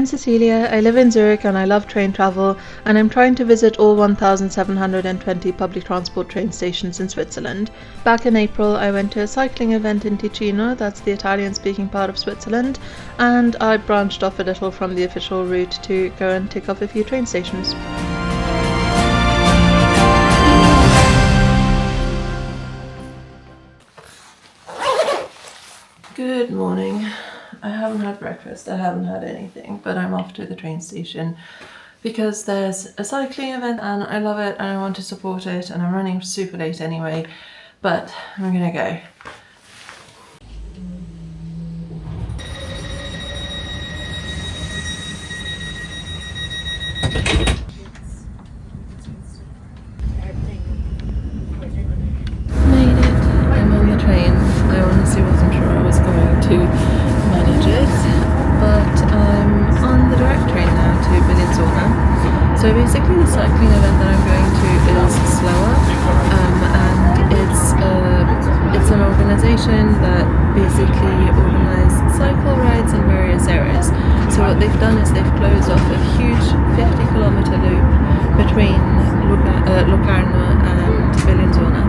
I'm Cecilia, I live in Zurich and I love train travel, and I'm trying to visit all 1,720 public transport train stations in Switzerland. Back in April I went to a cycling event in Ticino, that's the Italian speaking part of Switzerland, and I branched off a little from the official route to go and tick off a few train stations. Good morning. I haven't had breakfast, I haven't had anything, but I'm off to the train station because there's a cycling event and I love it and I want to support it, and I'm running super late anyway, but I'm gonna go. Made it. I'm on the train. I honestly wasn't sure I was going to manage it, but I'm on the direct train now to Bellinzona. So basically the cycling event that I'm going to is Slow Up, and it's an organisation that basically organise cycle rides in various areas. So what they've done is they've closed off a huge 50-kilometre loop between Locarno and Bellinzona,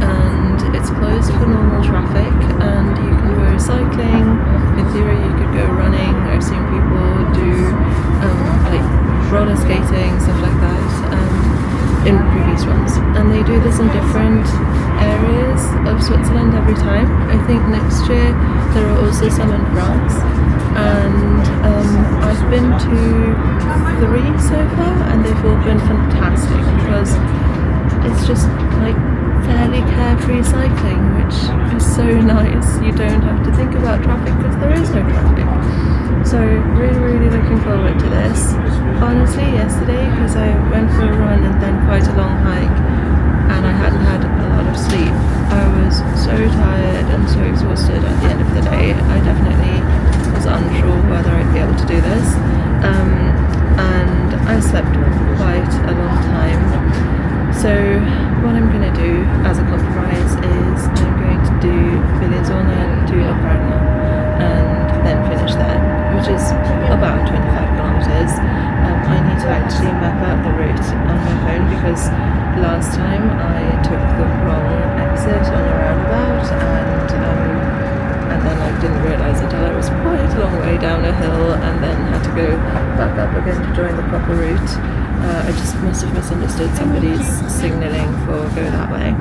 and it's closed for normal traffic, and you can go cycling. In theory you could go running. I've seen people do like roller skating, stuff like that, in previous ones, and they do this in different areas of Switzerland every time. I think next year there are also some in France, and I've been to 3 so far and they've all been fantastic because it's just like fairly carefree cycling, which is so nice. You don't have to think about traffic because there is no traffic. So really looking forward to this. Honestly, yesterday, because I went for a run and then quite a long hike and I hadn't had a lot of sleep, I was so tired and so exhausted at the end of the day. I definitely was unsure whether I'd be able to do this, and I slept quite a long time. So what I'm going to do as a compromise is I'm going to do Bellinzona to Locarno and then finish there, which is about 25 kilometers. I need to actually map out the route on my phone because last time I took the wrong exit on a roundabout, and then I didn't realise until I was quite a long way down a hill and then had to go back up again to join the proper route. I just must have misunderstood somebody's signalling for go that way.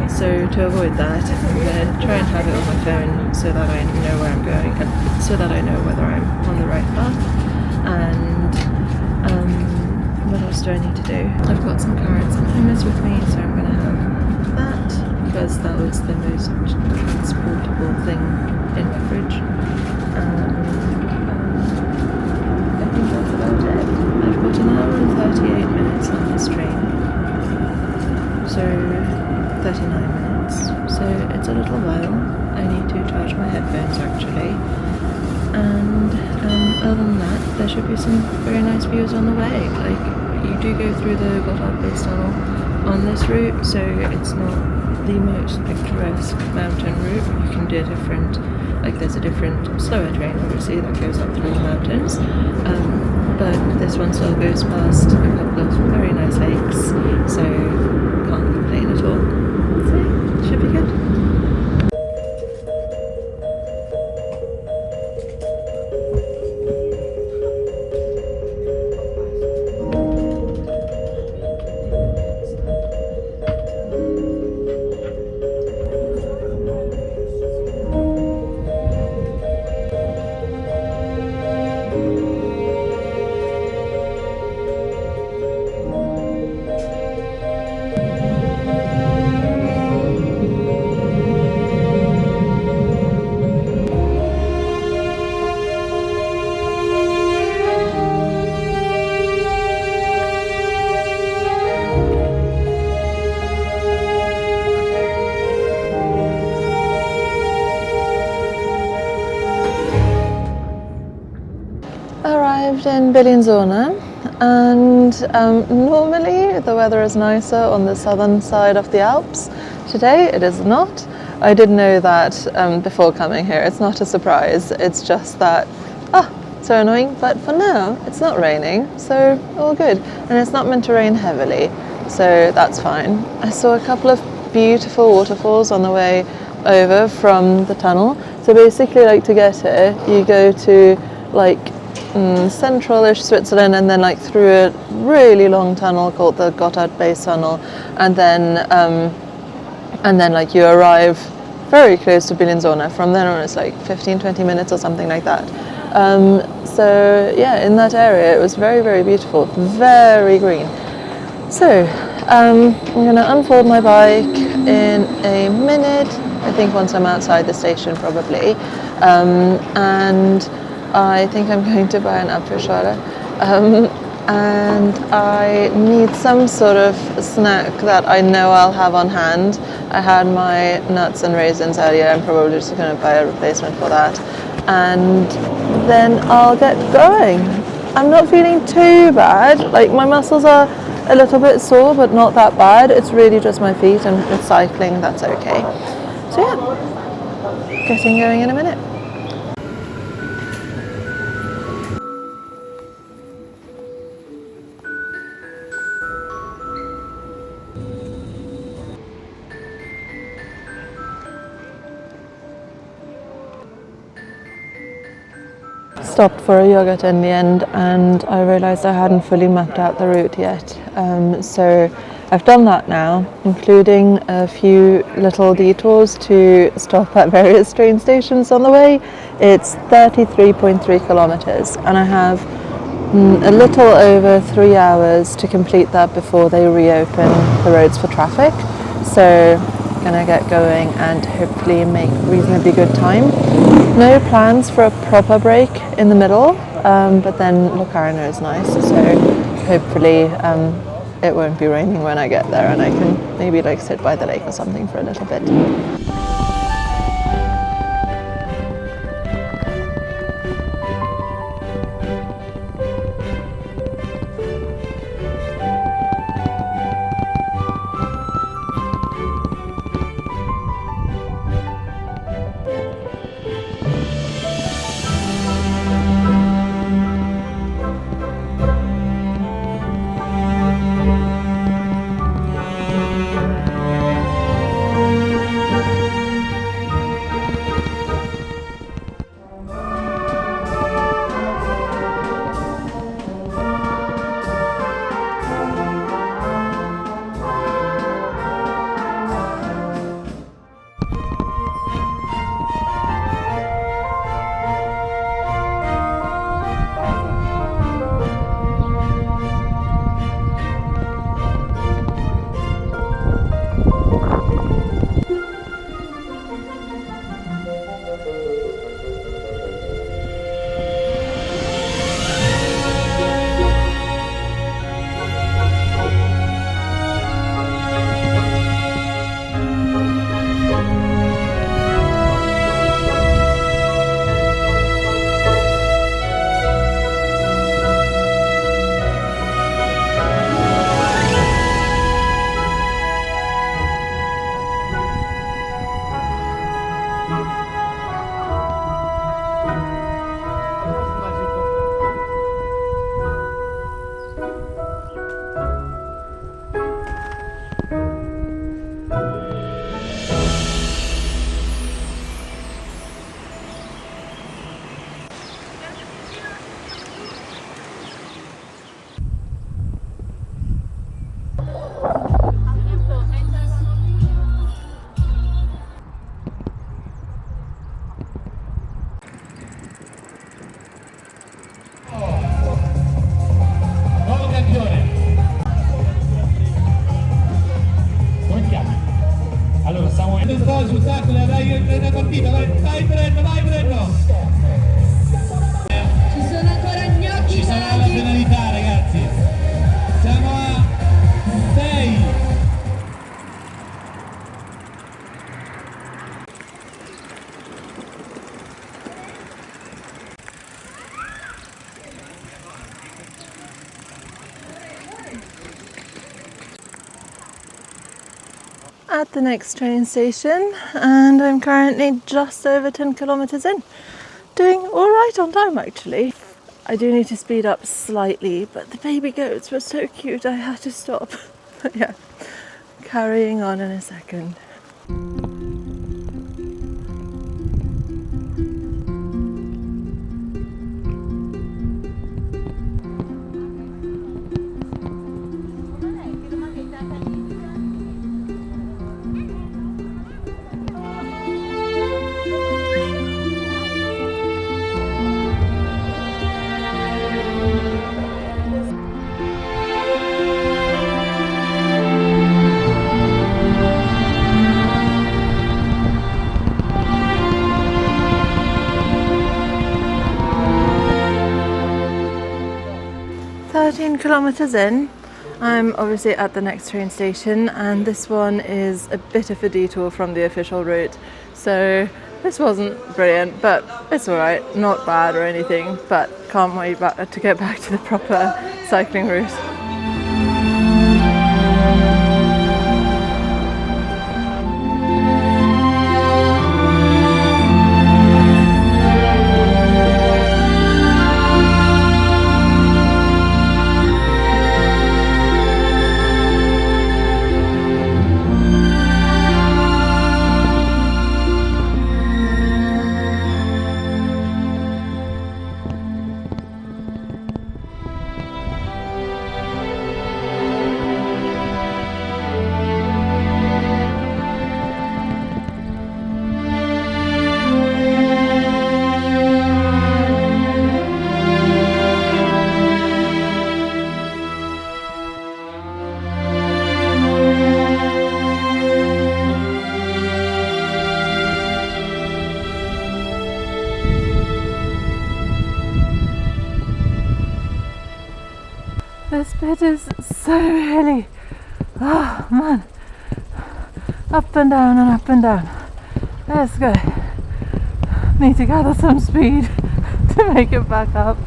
So to avoid that, I'm going to try and have it on my phone so that I know where I'm going, and so that I know whether I'm on the right path. And what else do I need to do? I've got some carrots and hummus with me, so I'm going to have that because that was the most transportable thing in my fridge. I think that's about it. I've got an hour and 38 minutes on this train, so 39 minutes, so it's a little while. I need to charge my headphones actually, and other than that there should be some very nice views on the way. Like, you do go through the Gordola tunnel on this route, so it's not the most picturesque mountain route. You can do a different, like there's a different slower train obviously that goes up through the mountains, but this one still goes past a couple of very nice lakes, so can't complain at all. So should be good. Arrived in Bellinzona, and normally the weather is nicer on the southern side of the Alps. Today it is not. I did know that before coming here. It's not a surprise. It's just that so annoying, but for now it's not raining, so all good. And it's not meant to rain heavily, so that's fine. I saw a couple of beautiful waterfalls on the way over from the tunnel. So basically, like, to get here you go to like central-ish Switzerland, and then like through a really long tunnel called the Gotthard Base Tunnel, and then like you arrive very close to Bellinzona. From then on it's like 15-20 minutes or something like that. So yeah, in that area it was very, very beautiful, very green. So I'm going to unfold my bike in a minute, I think, once I'm outside the station probably, and I think I'm going to buy an Apfelschorle, and I need some sort of snack that I know I'll have on hand. I had my nuts and raisins earlier. I'm probably just going to buy a replacement for that, and then I'll get going. I'm not feeling too bad, like my muscles are a little bit sore, but not that bad. It's really just my feet, and with cycling that's okay. So yeah, getting going in a minute. Stopped for a yogurt in the end, and I realised I hadn't fully mapped out the route yet. So I've done that now, including a few little detours to stop at various train stations on the way. It's 33.3 kilometres, and I have a little over 3 hours to complete that before they reopen the roads for traffic. So I'm gonna get going and hopefully make reasonably good time. No plans for a proper break in the middle, but then Locarno is nice, so hopefully it won't be raining when I get there, and I can maybe like sit by the lake or something for a little bit. Allora stiamo sul tacco, dai partita, vai Treno! Ci sono ancora gnocchi. Ci sarà la penalità, ragazzi. Siamo a 6. At the next train station, and I'm currently just over 10 kilometers in. Doing all right on time, actually. I do need to speed up slightly, but the baby goats were so cute I had to stop. But yeah, carrying on in a second. Kilometers in, I'm obviously at the next train station, and this one is a bit of a detour from the official route, so this wasn't brilliant, but it's alright, not bad or anything, but can't wait to get back to the proper cycling route. This bit is so hilly. Oh man. Up and down and up and down. Let's go. Need to gather some speed to make it back up.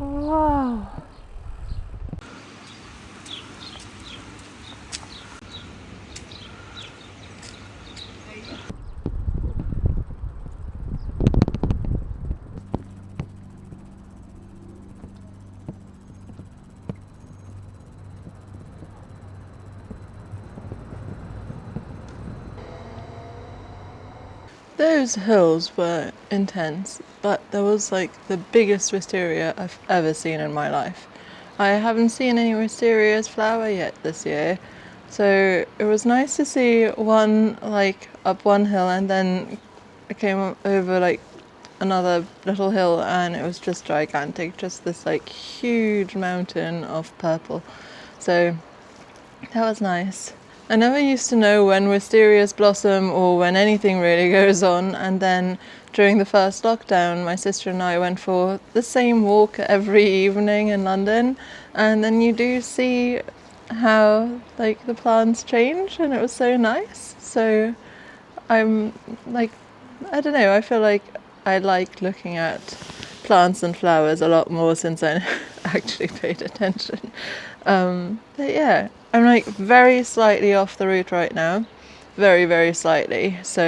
Wow. Those hills were intense, but there was like the biggest wisteria I've ever seen in my life. I haven't seen any wisterias flower yet this year, so it was nice to see one like up one hill, and then it came over like another little hill and it was just gigantic, just this like huge mountain of purple. So that was nice. I never used to know when wisterias blossom or when anything really goes on, and then during the first lockdown my sister and I went for the same walk every evening in London, and then you do see how like the plants change, and it was so nice. So I'm like, I don't know, I feel like I like looking at plants and flowers a lot more since I actually paid attention. But yeah, I'm like very slightly off the route right now, very slightly, so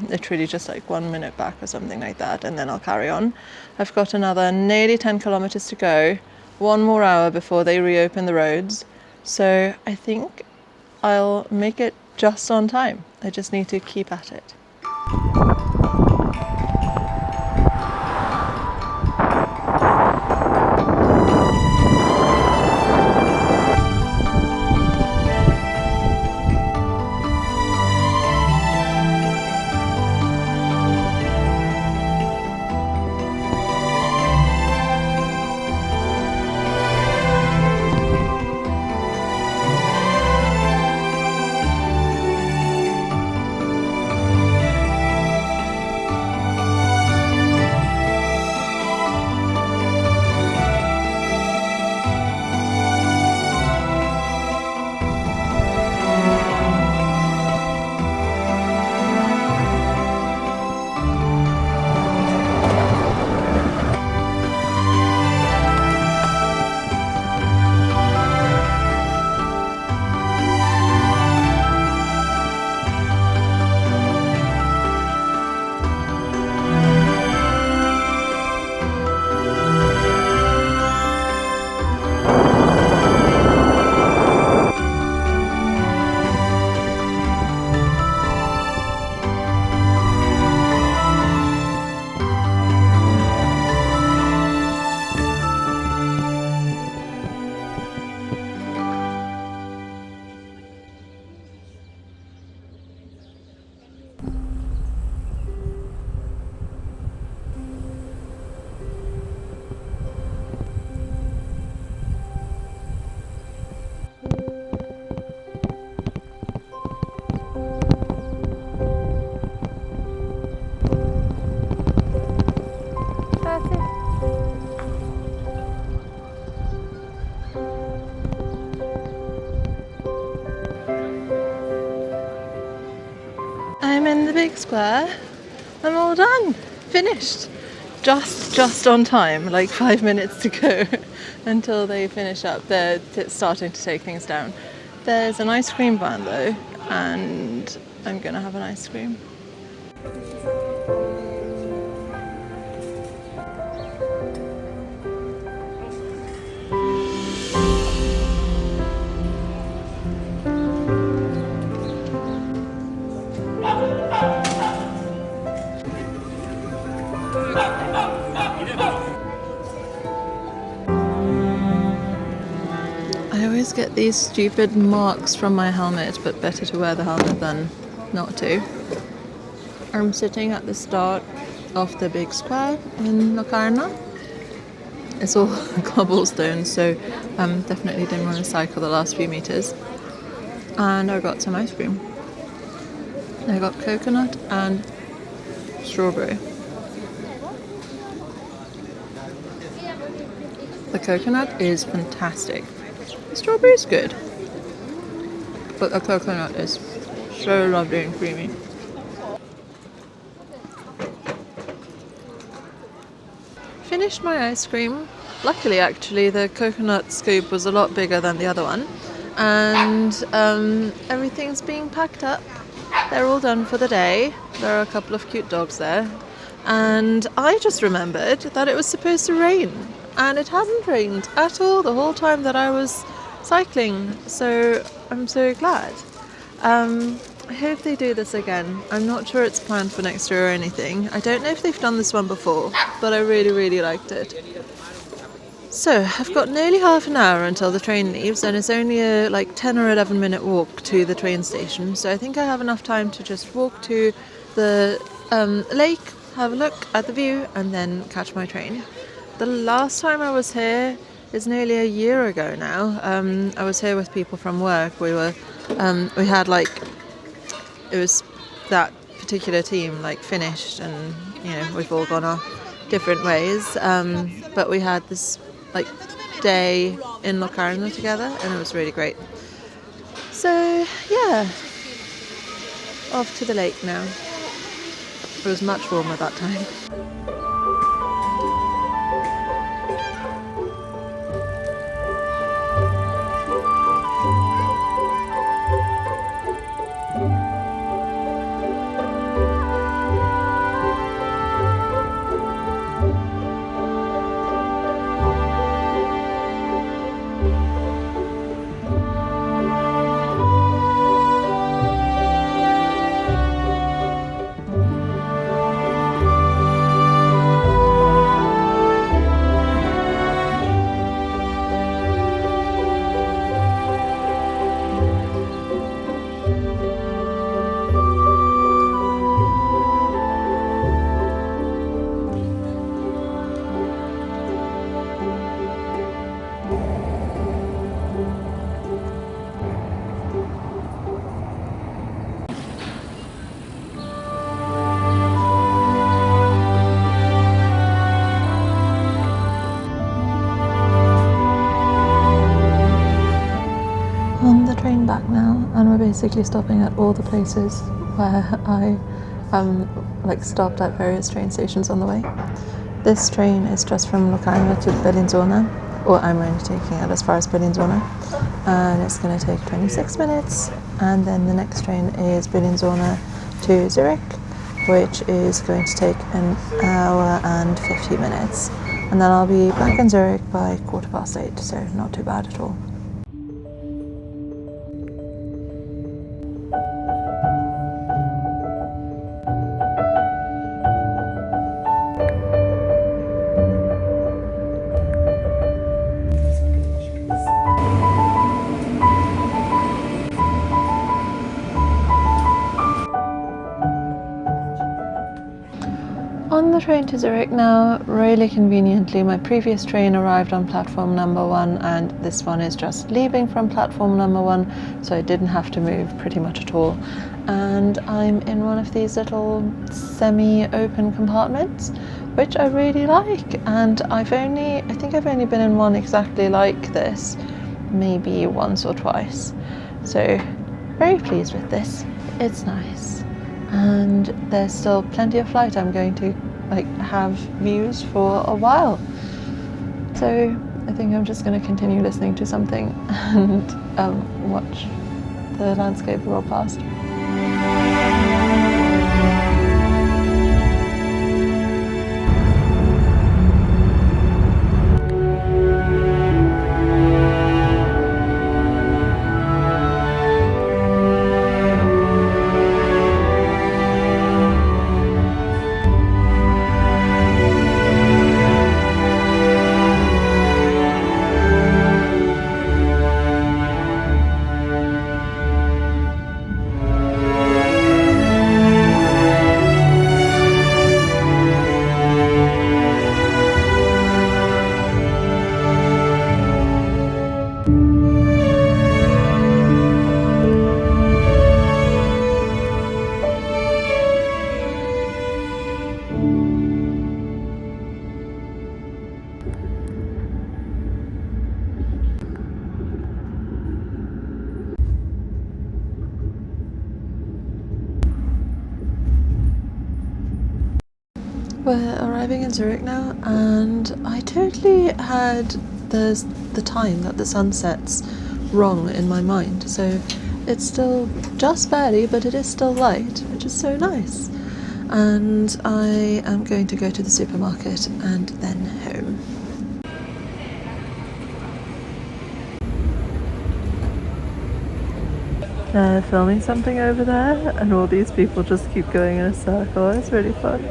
literally just like 1 minute back or something like that, and then I'll carry on. I've got another nearly 10 kilometers to go, 1 more hour before they reopen the roads, so I think I'll make it just on time. I just need to keep at it. big square. I'm all done, finished. Just on time, like 5 minutes to go until they finish up. They're starting to take things down. There's an ice cream van though, and I'm gonna have an ice cream. I always get these stupid marks from my helmet, but better to wear the helmet than not to. I'm sitting at the start of the big square in Locarno. It's all cobblestone, so definitely didn't want to cycle the last few meters. And I got some ice cream. I got coconut and strawberry. The coconut is fantastic. The strawberry is good, but the coconut is so lovely and creamy. Finished my ice cream. Luckily, actually, the coconut scoop was a lot bigger than the other one, and everything's being packed up. They're all done for the day. There are a couple of cute dogs there, and I just remembered that it was supposed to rain, and it hadn't rained at all the whole time that I was cycling, so I'm so glad. I hope they do this again. I'm not sure it's planned for next year or anything. I don't know if they've done this one before, but I really liked it. So I've got nearly half an hour until the train leaves, and it's only a 10 or 11 minute walk to the train station, so I think I have enough time to just walk to the lake, have a look at the view, and then catch my train. The last time I was here is nearly a year ago now. I was here with people from work. We had it was that particular team finished, and we've all gone off different ways. But we had this day in Locarno together, and it was really great. So yeah, off to the lake now. It was much warmer that time. Back now, and we're basically stopping at all the places where I stopped at various train stations on the way. This train is just from Locarno to Bellinzona, or I'm only taking it as far as Bellinzona, and it's going to take 26 minutes, and then the next train is Bellinzona to Zurich, which is going to take an hour and 50 minutes, and then I'll be back in Zurich by 8:15, so not too bad at all. On the train to Zurich now. Really conveniently, my previous train arrived on platform number 1, and this one is just leaving from platform number 1, so I didn't have to move pretty much at all. And I'm in one of these little semi-open compartments, which I really like, and I think I've only been in one exactly like this, maybe once or twice. So very pleased with this. It's nice. and there's still plenty of flight. I'm going to have views for a while. So I think I'm just going to continue listening to something and watch the landscape roll past. We're arriving in Zurich now, and I totally had the time that the sun sets wrong in my mind. So it's still just barely, but it is still light, which is so nice. And I am going to go to the supermarket and then home. They're filming something over there, and all these people just keep going in a circle. It's really fun.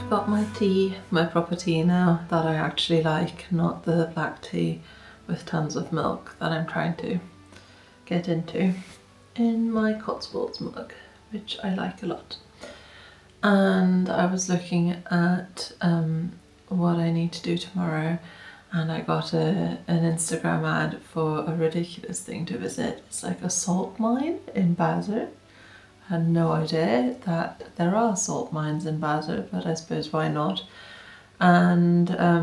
Got my tea, my proper tea now that I actually like, not the black tea with tons of milk that I'm trying to get into, in my Cotswolds mug, which I like a lot. And I was looking at what I need to do tomorrow, and I got an Instagram ad for a ridiculous thing to visit. It's like a salt mine in Basel. Had no idea that there are salt mines in Basel, but I suppose why not? And I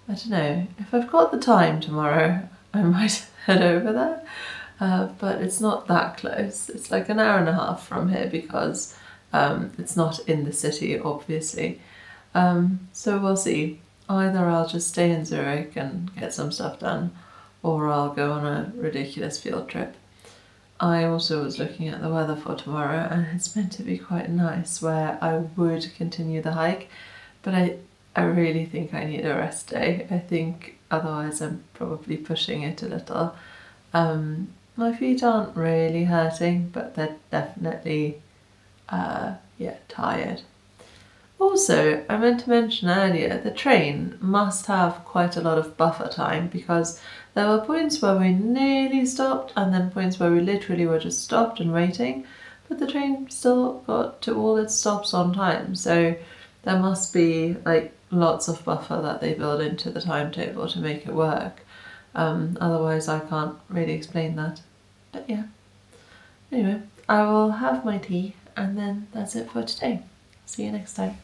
don't know, if I've got the time tomorrow, I might head over there, but it's not that close. It's like an hour and a half from here because it's not in the city, obviously. So we'll see. Either I'll just stay in Zurich and get some stuff done, or I'll go on a ridiculous field trip. I also was looking at the weather for tomorrow, and it's meant to be quite nice, where I would continue the hike, but I really think I need a rest day. I think otherwise I'm probably pushing it a little. My feet aren't really hurting, but they're definitely tired. Also, I meant to mention earlier, the train must have quite a lot of buffer time, because there were points where we nearly stopped and then points where we literally were just stopped and waiting, but the train still got to all its stops on time. So there must be lots of buffer that they build into the timetable to make it work. Otherwise I can't really explain that. But yeah. Anyway, I will have my tea and then that's it for today. See you next time.